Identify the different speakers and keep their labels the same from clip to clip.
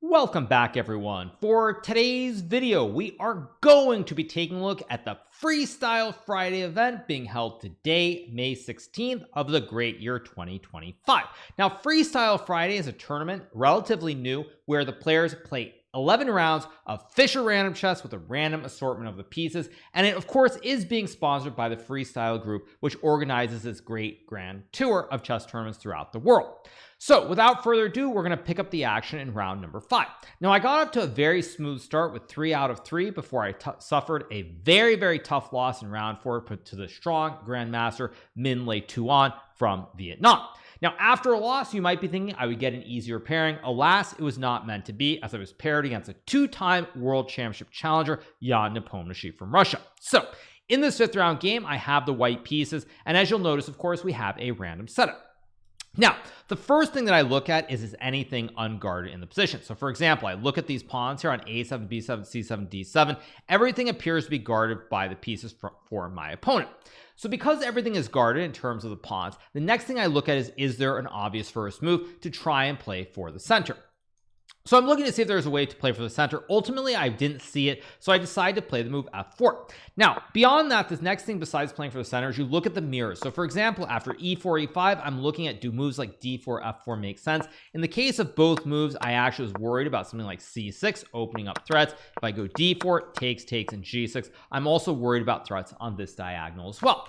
Speaker 1: Welcome back everyone. For today's video, we are going to be taking a look at the Freestyle Friday event being held today, May 16th of the great year 2025. Now, Freestyle Friday is a tournament relatively new where the players play 11 rounds of Fisher random chess with a random assortment of the pieces, and it of course is being sponsored by the Freestyle Group, which organizes this great grand tour of chess tournaments throughout the world. So without further ado, we're going to pick up the action in round number 5. Now, I got up to a very smooth start with 3 out of 3 before I suffered a very tough loss in round 4 to the strong grandmaster Min Lei Tuan from Vietnam. Now, after a loss, you might be thinking I would get an easier pairing. Alas, it was not meant to be, as I was paired against a 2-time world championship challenger, Jan Nepomniachtchi from Russia. So in this 5th round game, I have the white pieces, and as you'll notice, of course, we have a random setup. Now, the first thing that I look at is anything unguarded in the position. So for example, I look at these pawns here on a7, b7, c7, d7. Everything appears to be guarded by the pieces for my opponent. So because everything is guarded in terms of the pawns, the next thing I look at is there an obvious first move to try and play for the center? So I'm looking to see if there's a way to play for the center. Ultimately, I didn't see it, so I decided to play the move f4. Now, beyond that, this next thing besides playing for the center is you look at the mirrors. So for example, after e4, e5, I'm looking at do moves like d4, f4 make sense? In the case of both moves, I actually was worried about something like c6, opening up threats. If I go d4, takes, and g6, I'm also worried about threats on this diagonal as well.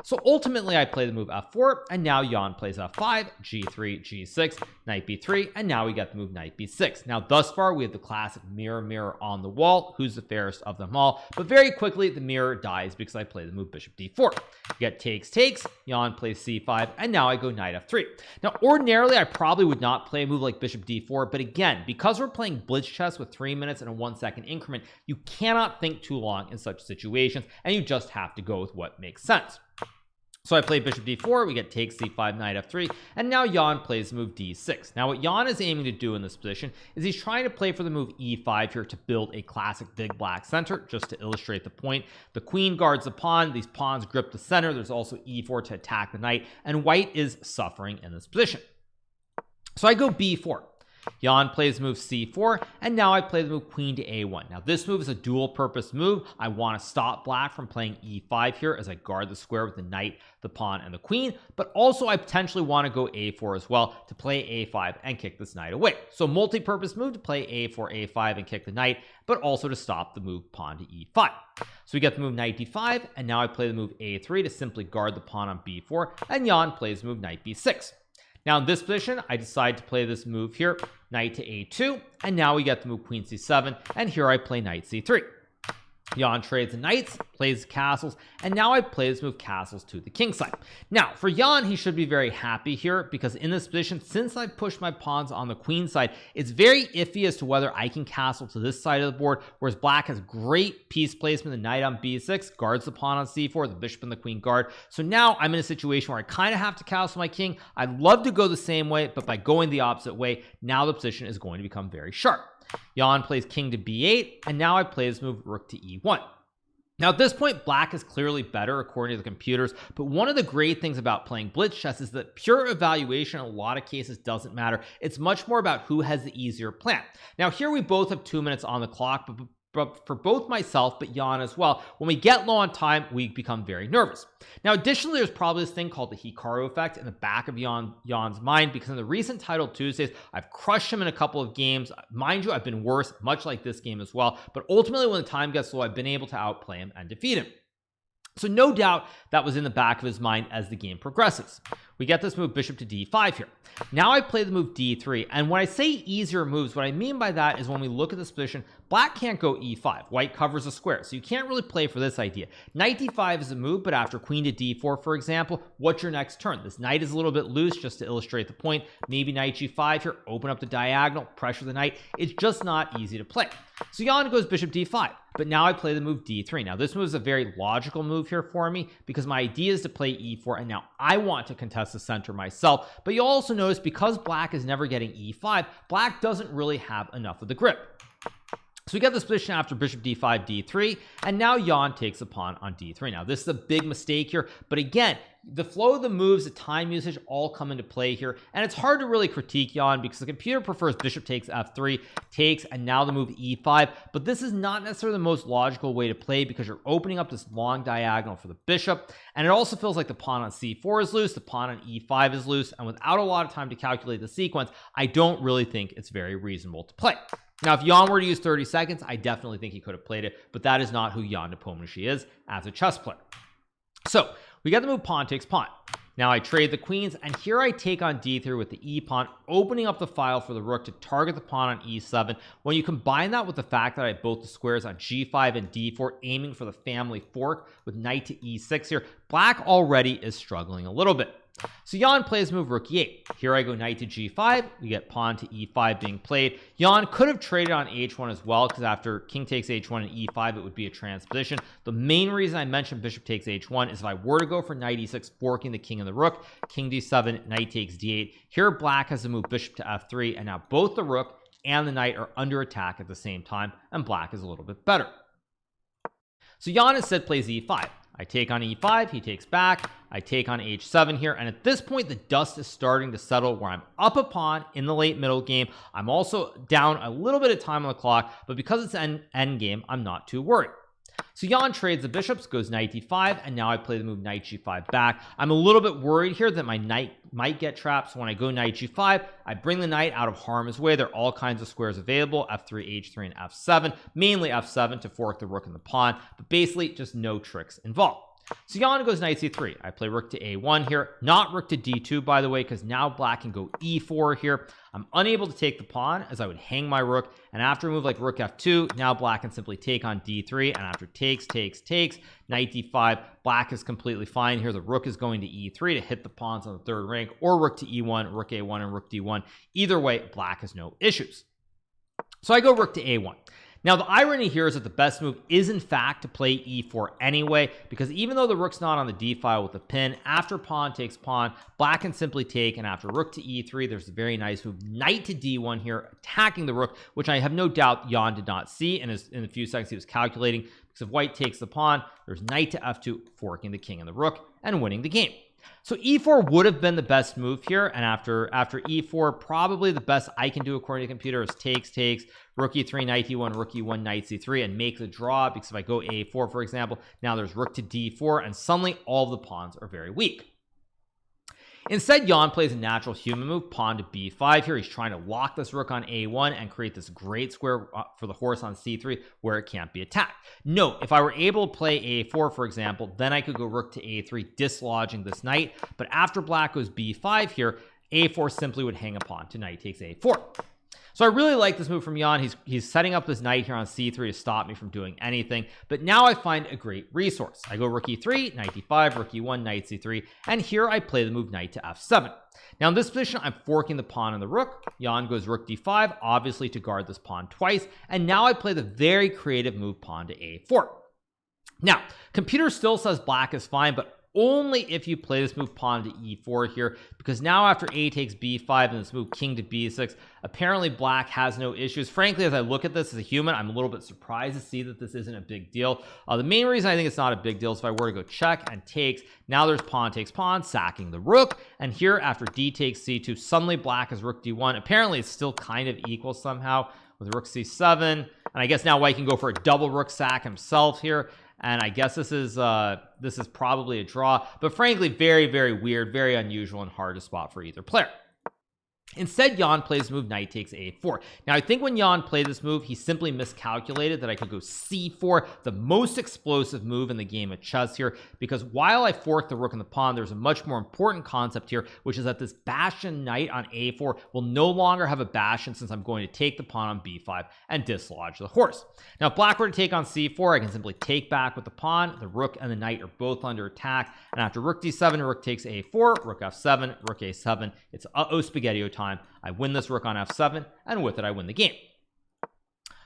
Speaker 1: So ultimately, I play the move f4, and now Jan plays f5, g3, g6, knight b3, and now we get the move knight b6. Now, thus far, we have the classic mirror on the wall. Who's the fairest of them all? But very quickly, the mirror dies because I play the move bishop d4. You get takes, Jan plays c5, and now I go knight f3. Now, ordinarily, I probably would not play a move like bishop d4, but again, because we're playing blitz chess with 3 minutes and a 1-second increment, you cannot think too long in such situations, and you just have to go with what makes sense. So I play bishop d4, we get take c5, knight f3, and now Jan plays the move d6. Now what Jan is aiming to do in this position is he's trying to play for the move e5 here to build a classic big black center, just to illustrate the point. The queen guards the pawn, these pawns grip the center, there's also e4 to attack the knight, and white is suffering in this position. So I go b4. Jan plays move c4, and now I play the move queen to a1. Now this move is a dual purpose move. I want to stop black from playing e5 here as I guard the square with the knight, the pawn, and the queen, but also I potentially want to go a4 as well to play a5 and kick this knight away. So multi-purpose move to play a4, a5 and kick the knight, but also to stop the move pawn to e5. So we get the move knight d5, and now I play the move a3 to simply guard the pawn on b4, and Jan plays the move knight b6. Now in this position, I decide to play this move here, knight to a2, and now we get the move queen c7, and here I play knight c3. Jan trades the knights, plays castles, and now I play this move castles to the king side. Now for Jan, he should be very happy here because in this position, since I pushed my pawns on the queen side, it's very iffy as to whether I can castle to this side of the board, whereas black has great piece placement. The knight on b6 guards the pawn on c4, the bishop and the queen guard. So now I'm in a situation where I kind of have to castle my king. I'd love to go the same way, but by going the opposite way, now the position is going to become very sharp. Jan plays king to b8, and now I play this move rook to e1. Now at this point, black is clearly better according to the computers, but one of the great things about playing blitz chess is that pure evaluation in a lot of cases doesn't matter. It's much more about who has the easier plan. Now here we both have 2 minutes on the clock, but for both myself but Jan as well, when we get low on time, we become very nervous. Now additionally, there's probably this thing called the Hikaru effect in the back of Jan's mind, because in the recent Title Tuesdays, I've crushed him in a couple of games. Mind you, I've been worse, much like this game as well, but ultimately when the time gets low, I've been able to outplay him and defeat him. So no doubt that was in the back of his mind as the game progresses. We get this move bishop to d5 here. Now I play the move d3, and when I say easier moves, what I mean by that is when we look at this position, black can't go e5. White covers a square, so you can't really play for this idea. Knight d5 is a move, but after queen to d4, for example, what's your next turn? This knight is a little bit loose, just to illustrate the point. Maybe knight g5 here, open up the diagonal, pressure the knight. It's just not easy to play. So Jan goes bishop d5, but now I play the move d3. Now this move is a very logical move here for me because my idea is to play e4, and now I want to contest the center myself. But you'll also notice because black is never getting e5, black doesn't really have enough of the grip. So we got this position after bishop d5 d3, and now Jan takes a pawn on d3. Now this is a big mistake here, but again, the flow of the moves, the time usage all come into play here, and it's hard to really critique Jan because the computer prefers bishop takes f3, takes, and now the move e5, but this is not necessarily the most logical way to play because you're opening up this long diagonal for the bishop, and it also feels like the pawn on c4 is loose, the pawn on e5 is loose, and without a lot of time to calculate the sequence, I don't really think it's very reasonable to play. Now, if Jan were to use 30 seconds, I definitely think he could have played it, but that is not who Jan Nepomniachtchi is as a chess player. So we got the move pawn takes pawn. Now I trade the queens, and here I take on d3 with the e pawn, opening up the file for the rook to target the pawn on e7. When you combine that with the fact that I have both the squares on g5 and d4, aiming for the family fork with knight to e6 here, black already is struggling a little bit. So Jan plays move rook e8. Here I go knight to g5. We get pawn to e5 being played. Jan could have traded on h1 as well, because after king takes h1 and e5 it would be a transposition. The main reason I mentioned bishop takes h1 is if I were to go for knight e6, forking the king and the rook, king d7, knight takes d8. Here black has to move bishop to f3, and now both the rook and the knight are under attack at the same time, and black is a little bit better. So Jan instead plays e5. I take on e5, he takes back, I take on h7 here, and at this point the dust is starting to settle where I'm up a pawn in the late middle game. I'm also down a little bit of time on the clock, but because it's an end game, I'm not too worried. So Jan trades the bishops, goes knight d5, and now I play the move knight g5 back. I'm a little bit worried here that my knight might get trapped, so when I go knight g5, I bring the knight out of harm's way. There are all kinds of squares available, f3, h3, and f7, mainly f7 to fork the rook and the pawn, but basically just no tricks involved. So Jan goes knight c3. I play rook to a1 here, not rook to d2, by the way, because now black can go e4 here. I'm unable to take the pawn as I would hang my rook, and after a move like rook f2, now black can simply take on d3, and after takes, knight d5, black is completely fine here. The rook is going to e3 to hit the pawns on the third rank, or rook to e1, rook a1, and rook d1. Either way, black has no issues. So I go rook to a1. Now the irony here is that the best move is in fact to play e4 anyway, because even though the rook's not on the d file with the pin, after pawn takes pawn, black can simply take, and after rook to e3, there's a very nice move knight to d1 here, attacking the rook, which I have no doubt Jan did not see, and in a few seconds he was calculating, because if white takes the pawn, there's knight to f2, forking the king and the rook and winning the game. So e4 would have been the best move here, and after e4, probably the best I can do according to the computer is takes, rook e3, knight e1, rook e1, knight c3, and make the draw, because if I go a4, for example, now there's rook to d4, and suddenly all the pawns are very weak. Instead, Jan plays a natural human move, pawn to b5 here. He's trying to lock this rook on a1 and create this great square for the horse on c3 where it can't be attacked. Note, if I were able to play a4, for example, then I could go rook to a3, dislodging this knight, but after black goes b5 here, a4 simply would hang a pawn to knight takes a4. So I really like this move from Jan. He's setting up this knight here on c3 to stop me from doing anything, but now I find a great resource. I go rook e3, knight d5, rook e1, knight c3, and here I play the move knight to f7. Now in this position, I'm forking the pawn and the rook. Jan goes rook d5, obviously to guard this pawn twice, and now I play the very creative move pawn to a4. Now, computer still says black is fine, but only if you play this move pawn to e4 here, because now after a takes b5 and this move king to b6, apparently black has no issues. Frankly, as I look at this as a human, I'm a little bit surprised to see that this isn't a big deal. The main reason I think it's not a big deal is if I were to go check and takes, now there's pawn takes pawn, sacking the rook, and here after d takes c2, suddenly black has rook d1. Apparently it's still kind of equal somehow with rook c7, and I guess now white can go for a double rook sack himself here, and I guess this is probably a draw, but frankly very, very weird, very unusual, and hard to spot for either player. Instead, Jan plays the move knight takes a4. Now I think when Jan played this move, he simply miscalculated that I could go c4, the most explosive move in the game of chess here, because while I fork the rook and the pawn, there's a much more important concept here, which is that this bastion knight on a4 will no longer have a bastion, since I'm going to take the pawn on b5 and dislodge the horse. Now if black were to take on c4, I can simply take back with the pawn. The rook and the knight are both under attack, and after rook d7, rook takes a4, rook f7, rook a7, it's spaghetti-o time. I win this rook on f7, and with it I win the game.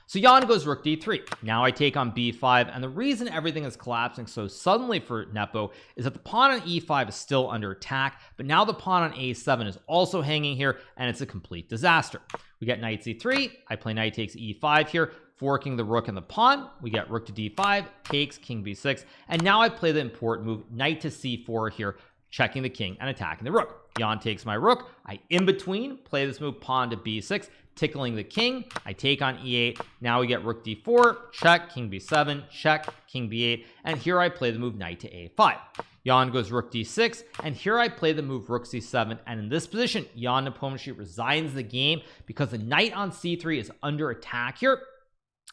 Speaker 1: So Jan goes rook d3. Now I take on b5, and the reason everything is collapsing so suddenly for Nepo is that the pawn on e5 is still under attack, but now the pawn on a7 is also hanging here, and it's a complete disaster. We get knight c3. I play knight takes e5 here, forking the rook and the pawn. We get rook to d5, takes, king b6, and now I play the important move, knight to c4 here, checking the king and attacking the rook. Jan takes my rook. I in between play this move, pawn to b6, tickling the king. I take on e8. Now we get rook d4, check, king b7, check, king b8, and here I play the move knight to a5. Jan goes rook d6, and here I play the move rook c7, and in this position Jan Nepomniachtchi resigns the game because the knight on c3 is under attack here.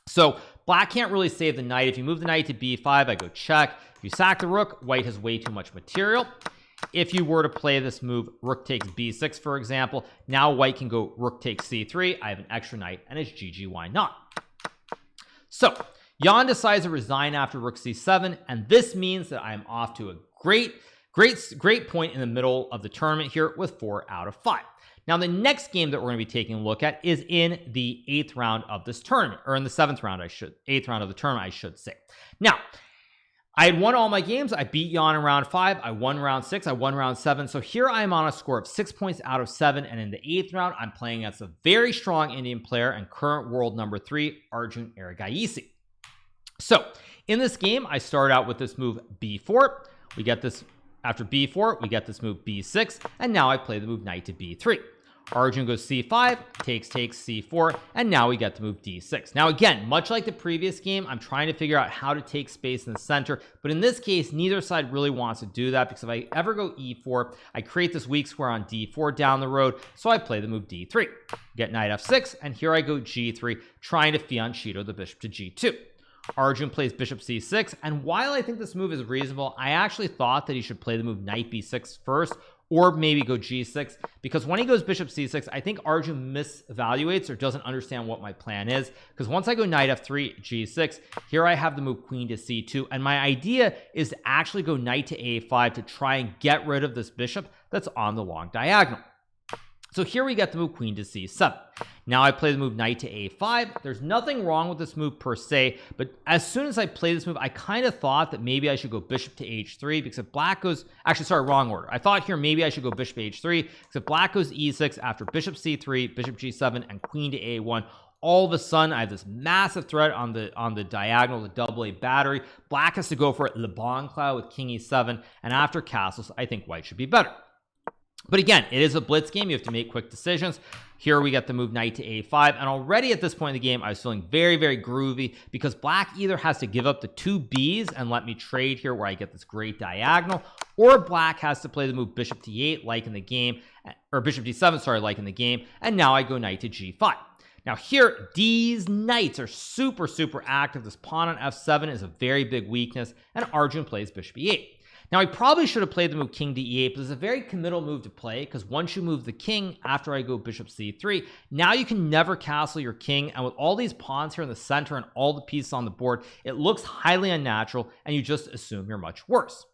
Speaker 1: So black can't really save the knight. If you move the knight to b5, I go check. If you sack the rook, white has way too much material. If you were to play this move rook takes b6, for example, now white can go rook takes c3. I have an extra knight, and it's GG, why not? So Jan decides to resign after rook c7, and this means that I am off to a great point in the middle of the tournament here with 4 out of 5. Now the next game that we're going to be taking a look at is in the 8th round of this tournament, or in the 7th round, 8th round of the tournament, I should say. Now I had won all my games. I beat Jan in round 5. I won round 6. I won round 7. So here I am on a score of 6 points out of 7. And in the 8th round, I'm playing against a very strong Indian player and current world number 3, Arjun Erigaisi. So in this game, I start out with this move b4. We get this after b4. We get this move b6. And now I play the move knight to b3. Arjun goes c5, takes c4, and now we get to move d6. Now again, much like the previous game, I'm trying to figure out how to take space in the center, but in this case neither side really wants to do that, because if I ever go e4, I create this weak square on d4 down the road, so I play the move d3. Get knight f6, and here I go g3, trying to fianchetto the bishop to g2. Arjun plays bishop c6, and while I think this move is reasonable, I actually thought that he should play the move knight b6 first, or maybe go g6, because when he goes bishop c6, I think Arjun misevaluates or doesn't understand what my plan is, because once I go knight f3, g6, here I have the move queen to c2, and my idea is to actually go knight to a5 to try and get rid of this bishop that's on the long diagonal. So here we get the move queen to c7. Now I play the move knight to a5. There's nothing wrong with this move per se, but as soon as I play this move, I kind of thought that maybe I should go bishop to h3, because if black goes, actually, sorry, wrong order. I thought here maybe I should go bishop h3, because if black goes e6 after bishop c3, bishop g7, and queen to a1, all of a sudden I have this massive threat on the diagonal, the double A battery. Black has to go for Le Bon Cloud with king e7, and after castles, I think white should be better. But again, it is a blitz game. You have to make quick decisions. Here we get the move knight to a5, and already at this point in the game I was feeling very, very groovy, because black either has to give up the 2 B's and let me trade here where I get this great diagonal, or black has to play the move bishop to e8 like in the game, or bishop d7, sorry, like in the game, and now I go knight to g5. Now here, these knights are super active. This pawn on f7 is a very big weakness, and Arjun plays bishop e8. Now I probably should have played the move king to e8, but it's a very committal move to play, because once you move the king after I go bishop c3, now you can never castle your king, and with all these pawns here in the center and all the pieces on the board, it looks highly unnatural, and you just assume you're much worse.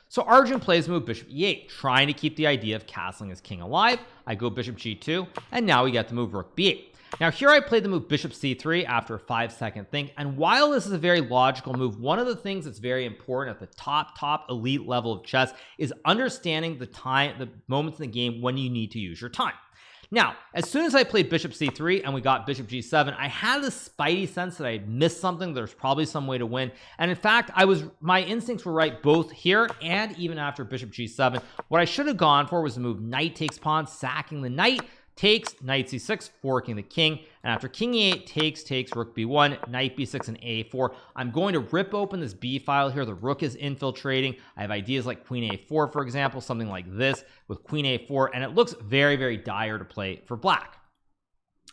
Speaker 1: So Arjun plays the move bishop e8, trying to keep the idea of castling his king alive. I go bishop g2, and now we get the move rook b8. Now here I play the move bishop c3 after a 5-second think, and while this is a very logical move, one of the things that's very important at the top elite level of chess is understanding the moments in the game when you need to use your time. Now, as soon as I played bishop c3 and we got bishop g7, I had this spidey sense that I had missed something. There's probably some way to win, and in fact my instincts were right both here and even after bishop g7. What I should have gone for was the move knight takes pawn, sacking the knight, takes, knight c6, forking the king, and after king e8, takes, rook b1, knight b6, and a4. I'm going to rip open this b file here. The rook is infiltrating. I have ideas like queen a4, for example, something like this with queen a4, and it looks very, very dire to play for black.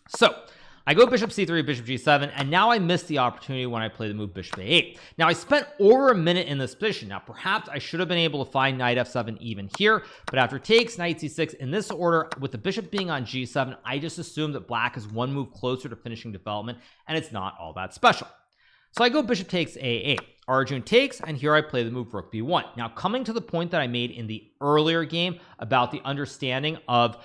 Speaker 1: So I go bishop c3, bishop g7, and now I miss the opportunity when I play the move bishop a8. Now I spent over a minute in this position. Now perhaps I should have been able to find knight f7 even here, but after takes, knight c6, in this order, with the bishop being on g7, I just assumed that black is one move closer to finishing development, and it's not all that special. So I go bishop takes a8. Arjun takes, and here I play the move rook b1. Now, coming to the point that I made in the earlier game about the understanding of,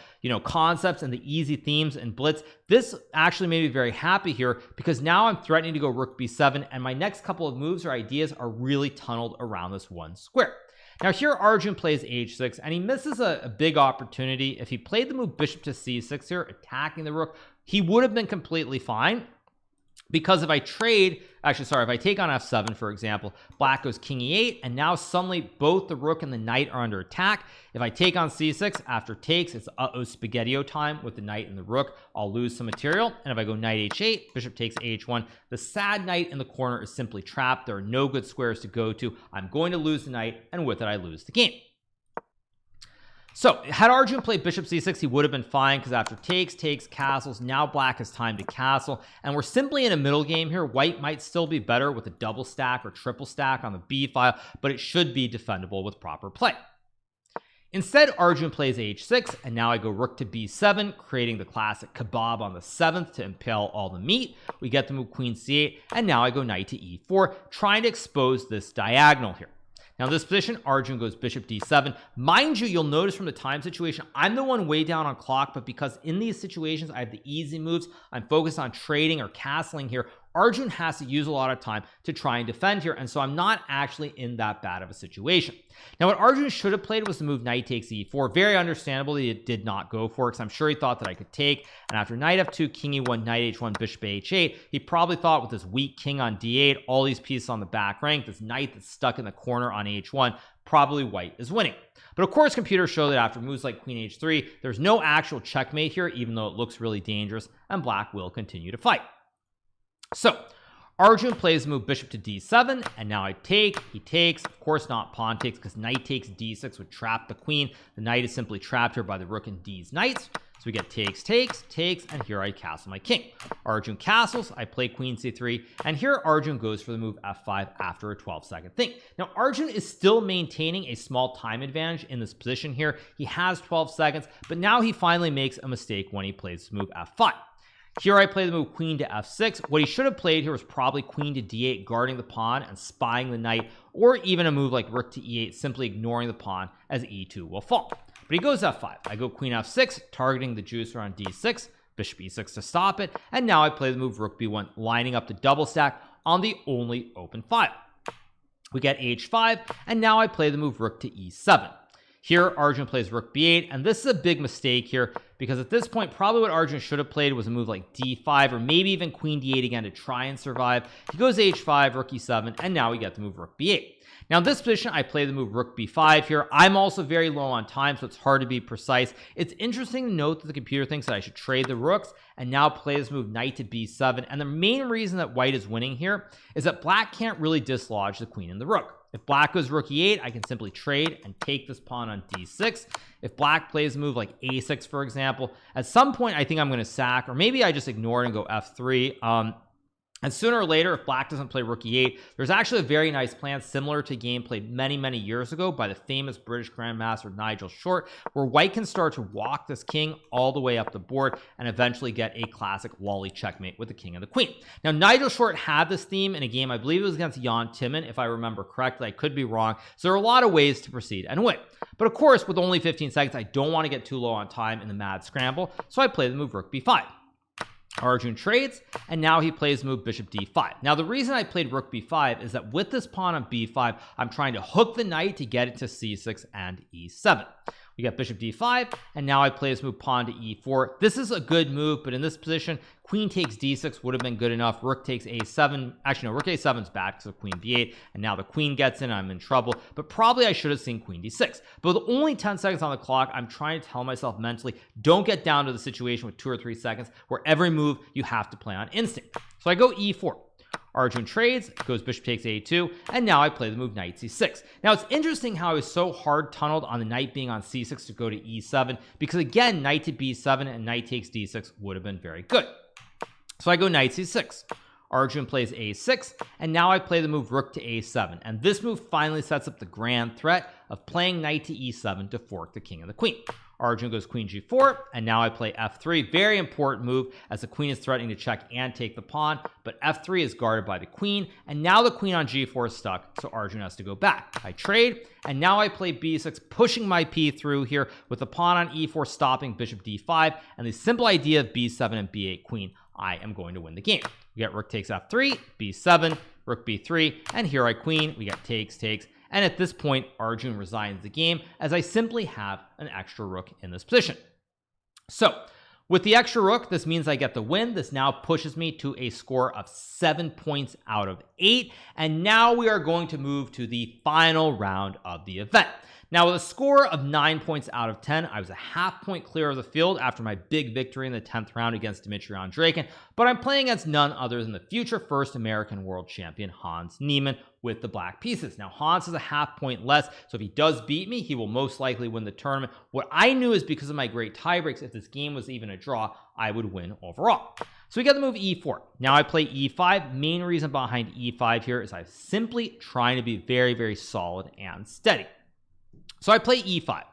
Speaker 1: concepts and the easy themes and blitz, this actually made me very happy here, because now I'm threatening to go rook b7, and my next couple of moves or ideas are really tunneled around this one square. Now here Arjun plays h6, and he misses a big opportunity. If he played the move bishop to c6 here, attacking the rook, he would have been completely fine. Because if I trade, actually, sorry, if I take on f7, for example, black goes king e8, and now suddenly both the rook and the knight are under attack. If I take on c6 after takes, it's spaghetti-o time with the knight and the rook. I'll lose some material. And if I go knight h8, bishop takes h1, the sad knight in the corner is simply trapped. There are no good squares to go to. I'm going to lose the knight, and with it, I lose the game. So had Arjun played bishop c6, he would have been fine, because after takes, castles, now black has time to castle, and we're simply in a middle game here. White might still be better with a double stack or triple stack on the b file, but it should be defendable with proper play. Instead, Arjun plays h6, and now I go rook to b7, creating the classic kebab on the 7th to impale all the meat. We get to move queen c8, and now I go knight to e4, trying to expose this diagonal here. Now this position, Arjun goes bishop d7. Mind you, you'll notice from the time situation, I'm the one way down on clock, but because in these situations I have the easy moves, I'm focused on trading or castling here, Arjun has to use a lot of time to try and defend here, and so I'm not actually in that bad of a situation. Now what Arjun should have played was the move knight takes e4. Very understandable that he did not go for it, because I'm sure he thought that I could take, and after knight f2, king e1, knight h1, bishop h8, he probably thought with this weak king on d8, all these pieces on the back rank, this knight that's stuck in the corner on h1, probably white is winning. But of course computers show that after moves like queen h3, there's no actual checkmate here, even though it looks really dangerous, and black will continue to fight. So Arjun plays the move bishop to d7, and now I take, he takes, of course not pawn takes, because knight takes d6 would trap the queen. The knight is simply trapped here by the rook and d's knights. So we get takes, and here I castle my king. Arjun castles, I play queen c3, and here Arjun goes for the move f5 after a 12-second thing. Now Arjun is still maintaining a small time advantage in this position here. He has 12 seconds, but now he finally makes a mistake when he plays the move f5. Here I play the move queen to f6. What he should have played here was probably queen to d8, guarding the pawn and spying the knight, or even a move like rook to e8, simply ignoring the pawn as e2 will fall. But he goes f5. I go queen f6, targeting the juicer on d6, bishop e6 to stop it, and now I play the move rook b1, lining up the double stack on the only open file. We get h5, and now I play the move rook to e7. Here Arjun plays rook b8, and this is a big mistake here, because at this point probably what Arjun should have played was a move like d5, or maybe even queen d8 again to try and survive. He goes h5, rook e7, and now we get the move rook b8. Now in this position I play the move rook b5 here. I'm also very low on time, so it's hard to be precise. It's interesting to note that the computer thinks that I should trade the rooks and now play this move knight to b7, and the main reason that white is winning here is that black can't really dislodge the queen and the rook. If black goes rook e8, I can simply trade and take this pawn on d6. If black plays a move like a6, for example, at some point I think I'm going to sack, or maybe I just ignore it and go f3. And sooner or later, if black doesn't play rook e8, there's actually a very nice plan similar to a game played many years ago by the famous British Grandmaster Nigel Short, where white can start to walk this king all the way up the board and eventually get a classic Wally checkmate with the king and the queen. Now Nigel Short had this theme in a game, I believe it was against Jan Timman, if I remember correctly. I could be wrong. So there are a lot of ways to proceed and win, but of course with only 15 seconds I don't want to get too low on time in the mad scramble, so I play the move rook b5. Arjun trades, and now he plays move bishop d5. Now the reason I played rook b5 is that with this pawn on b5, I'm trying to hook the knight to get it to c6 and e7. We got bishop d5, and now I play this move pawn to e4. This is a good move, but in this position, queen takes d6 would have been good enough. Rook takes a7. Actually, no, rook a7 is bad because of queen b8, and now the queen gets in. I'm in trouble, but probably I should have seen queen d6. But with only 10 seconds on the clock, I'm trying to tell myself mentally, don't get down to the situation with 2 or 3 seconds where every move you have to play on instinct. So I go e4. Arjun trades, goes bishop takes a2, and now I play the move knight c6. Now it's interesting how I was so hard tunneled on the knight being on c6 to go to e7, because again, knight to b7 and knight takes d6 would have been very good. So I go knight c6. Arjun plays a6, and now I play the move rook to a7, and this move finally sets up the grand threat of playing knight to e7 to fork the king and the queen. Arjun goes queen g4, and now I play f3. Very important move, as the queen is threatening to check and take the pawn, but f3 is guarded by the queen, and now the queen on g4 is stuck, so Arjun has to go back. I trade, and now I play b6, pushing my p through here with the pawn on e4 stopping bishop d5, and the simple idea of b7 and b8 queen. I am going to win the game. We get rook takes f3, b7, rook b3, and here I queen. We got takes, and at this point Arjun resigns the game, as I simply have an extra rook in this position. So With the extra rook, this means I get the win. This now pushes me to a score of 7 points out of 8. And now we are going to move to the final round of the event. Now, with a score of 9 points out of 10, I was a half point clear of the field after my big victory in the 10th round against Dmitry Andreikin, but I'm playing against none other than the future first American world champion, Hans Niemann, with the black pieces. Now, Hans is a half point less, so if he does beat me, he will most likely win the tournament. What I knew is because of my great tiebreaks, if this game was even a draw, I would win overall. So we get the move e4. Now I play e5. Main reason behind e5 here is I'm simply trying to be very, very solid and steady. So I play e5.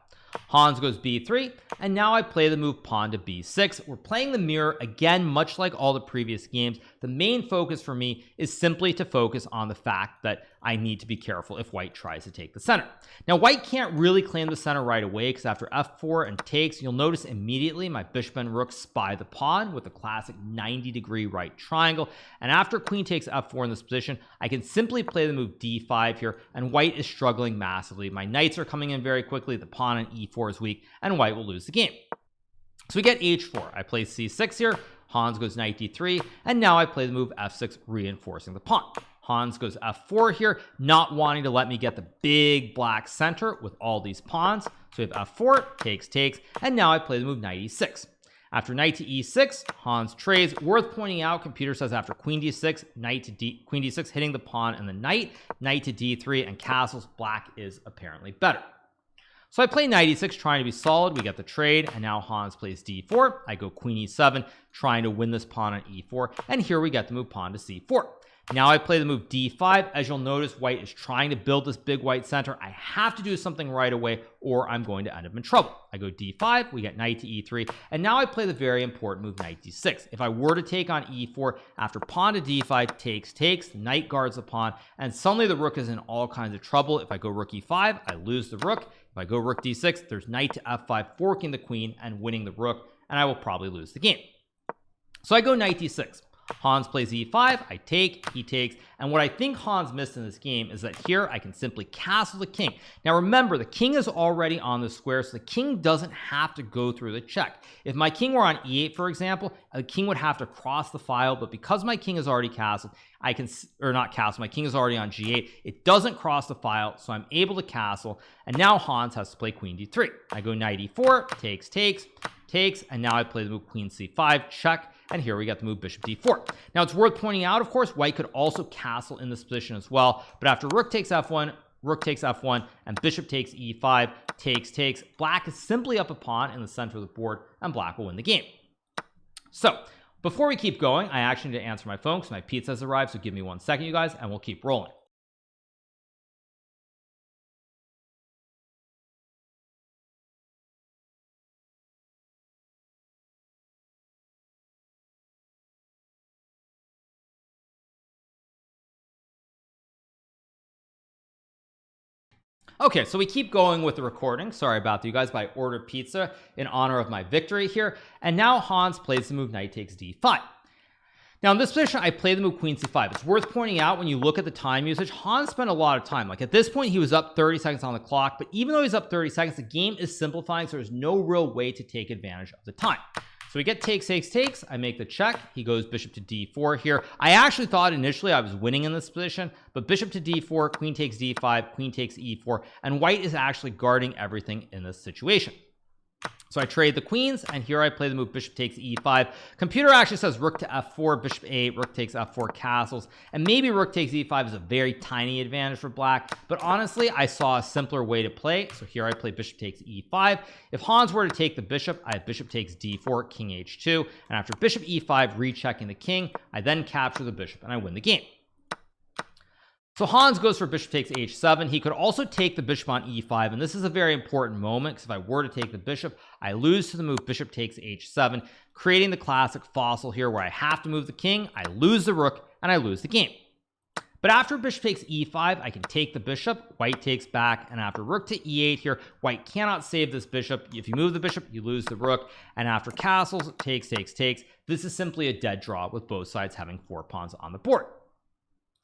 Speaker 1: Hans goes b3, and now I play the move pawn to b6. We're playing the mirror again, much like all the previous games. The main focus for me is simply to focus on the fact that I need to be careful if white tries to take the center. Now, white can't really claim the center right away because after f4 and takes, you'll notice immediately my bishop and rook spy the pawn with a classic 90-degree right triangle. And after queen takes f4 in this position, I can simply play the move d5 here, and white is struggling massively. My knights are coming in very quickly. The pawn on e4 is weak, and white will lose the game. So we get h4. I play c6 here. Hans goes knight d3, and now I play the move f6, reinforcing the pawn. Hans goes f4 here, not wanting to let me get the big black center with all these pawns. So we have f4, takes, and now I play the move knight e6. After knight to e6, Hans trades. Worth pointing out, computer says after queen d6, queen d6, hitting the pawn and the knight to d3, and castles, black is apparently better. So I play knight e6, trying to be solid. We get the trade, and now Hans plays d4. I go queen e7, trying to win this pawn on e4, and here we get the move pawn to c4. Now I play the move d5. As you'll notice, white is trying to build this big white center. I have to do something right away, or I'm going to end up in trouble. I go d5, we get knight to e3, and now I play the very important move knight d6. If I were to take on e4, after pawn to d5, takes, the knight guards the pawn, and suddenly the rook is in all kinds of trouble. If I go rook e5, I lose the rook. If I go rook d6, there's knight to f5, forking the queen and winning the rook, and I will probably lose the game. So I go knight d6. Hans plays e5, I take, he takes, and what I think Hans missed in this game is that here I can simply castle the king. Now remember, the king is already on the square, so the king doesn't have to go through the check. If my king were on e8, for example, the king would have to cross the file, but because my king is already castled, I can, or not castled, my king is already on g8, it doesn't cross the file, so I'm able to castle, and now Hans has to play queen d3. I go knight e4, takes, and now I play the move queen c5, check, and here we got the move bishop d4. Now it's worth pointing out, of course, white could also castle in this position as well, but after rook takes f1, and bishop takes e5, takes, black is simply up a pawn in the center of the board, and black will win the game. So before we keep going, I actually need to answer my phone because my pizza has arrived, so give me 1 second, you guys, and we'll keep rolling. Okay, so we keep going with the recording. Sorry about that, you guys, but I ordered pizza in honor of my victory here. And now Hans plays the move knight takes d5. Now in this position, I play the move queen c5. It's worth pointing out when you look at the time usage, Hans spent a lot of time. Like at this point, he was up 30 seconds on the clock, but even though he's up 30 seconds, the game is simplifying, so there's no real way to take advantage of the time. So we get takes. I make the check. He goes bishop to d4 here. I actually thought initially I was winning in this position, but bishop to d4, queen takes d5, queen takes e4, and white is actually guarding everything in this situation. So I trade the queens, and here I play the move bishop takes e5. Computer actually says rook to f4, bishop a8, rook takes f4, castles, and maybe rook takes e5 is a very tiny advantage for black, but honestly I saw a simpler way to play. So here I play bishop takes e5. If Hans were to take the bishop, I have bishop takes d4, king h2, and after bishop e5 rechecking the king, I then capture the bishop and I win the game. So Hans goes for bishop takes h7. He could also take the bishop on e5, and this is a very important moment because if I were to take the bishop, I lose to the move bishop takes h7, creating the classic fossil here where I have to move the king, I lose the rook, and I lose the game. But after bishop takes e5, I can take the bishop, white takes back, and after rook to e8 here, white cannot save this bishop. If you move the bishop, you lose the rook, and after castles, takes, this is simply a dead draw with both sides having 4 pawns on the board.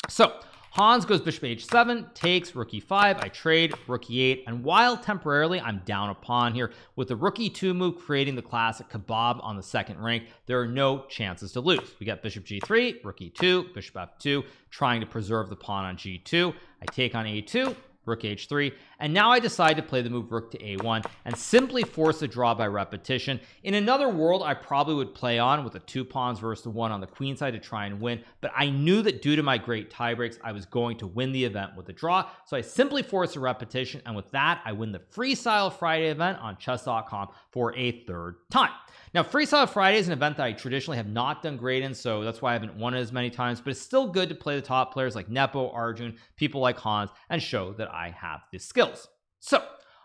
Speaker 1: So Hans goes bishop h7, takes rook e5, I trade rook e8, and while temporarily I'm down a pawn here, with the rook e2 move creating the classic kebab on the second rank, there are no chances to lose. We got bishop g3, rook e2, bishop f2, trying to preserve the pawn on g2. I take on a2, rook h3, and now I decide to play the move rook to a1 and simply force a draw by repetition. In another world, I probably would play on with the 2 pawns versus the 1 on the queen side to try and win, but I knew that due to my great tie breaks, I was going to win the event with a draw, so I simply forced a repetition, and with that, I win the Freestyle Friday event on chess.com for a 3rd time. Now, Freestyle Friday is an event that I traditionally have not done great in, so that's why I haven't won it as many times, but it's still good to play the top players like Nepo, Arjun, people like Hans, and show that I have the skills. So,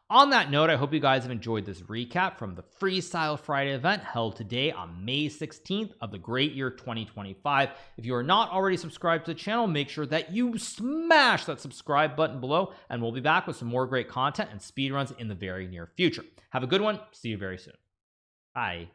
Speaker 1: on that note, I hope you guys have enjoyed this recap from the Freestyle Friday event held today on May 16th of the great year 2025. If you are not already subscribed to the channel, make sure that you smash that subscribe button below, and we'll be back with some more great content and speedruns in the very near future. Have a good one. See you very soon. Bye.